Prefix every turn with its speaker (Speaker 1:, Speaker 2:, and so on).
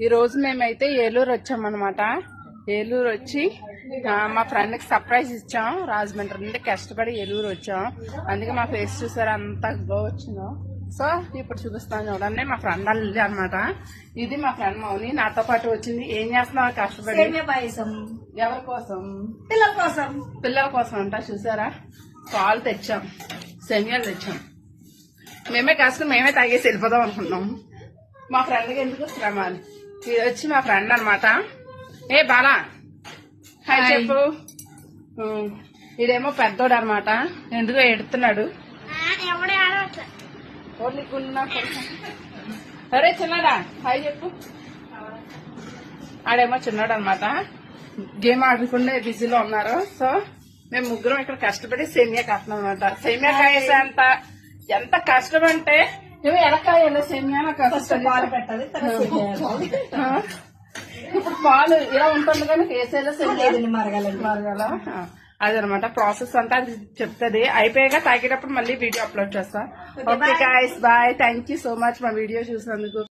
Speaker 1: ఈ రోజు మేమైతే ఏలూరు వచ్చామన్నమాట. ఏలూరు వచ్చి మా ఫ్రెండ్ కి సర్ప్రైజ్ ఇచ్చాం. రాజమండ్రి నుండి కష్టపడి ఏలూరు వచ్చాం. అందుకే మా ఫేస్ చూసారు అంత గ్లో వచ్చిందో. సో ఇప్పుడు చూపిస్తాను చూడండి. మా ఫ్రెండ్ అల్లి అనమాట. ఇది మా ఫ్రెండ్ మౌని నాతో పాటు వచ్చింది. ఏం చేస్తున్నావు కష్టపడి? ఎవరి కోసం? పిల్లల కోసం అంట. చూసారా పాలు తెచ్చాం, సెమియాలు తెచ్చాం. మేమే కాసుకుని మేమే తాగేసి వెళ్ళిపోదాం అనుకున్నాం. మా ఫ్రెండ్కి ఎందుకు శ్రమ. ఇది వచ్చి మా ఫ్రెండ్ అనమాట. ఏ బాలా హాయ్ చెప్పు. ఇదేమో పెద్దోడు అనమాట. ఎందుకో ఎడుతున్నాడు. అరే చిన్నడా హాయ్ చెప్పు. ఆడేమో చిన్నాడు అనమాట. గేమ్ ఆడకుండా బిజీలో ఉన్నారు. సో మేము ముగ్గురం ఇక్కడ కష్టపడి సేమియా కట్టినాం అనమాట. సేమియా కాయేసేంత ఎంత కష్టం అంటే నువ్వు ఎలా కాయాలి సేమియా పాలు పెట్టాలి. ఇప్పుడు పాలు ఇలా ఉంటుంది కానీ వేసేలా మరగాల అదనమాట ప్రాసెస్ అంతా. అది చెప్తుంది. అయిపోయాక తాగేటప్పుడు మళ్ళీ వీడియో అప్లోడ్ చేస్తా. Okay guys bye. Thank you so much మా వీడియో చూసినందుకు.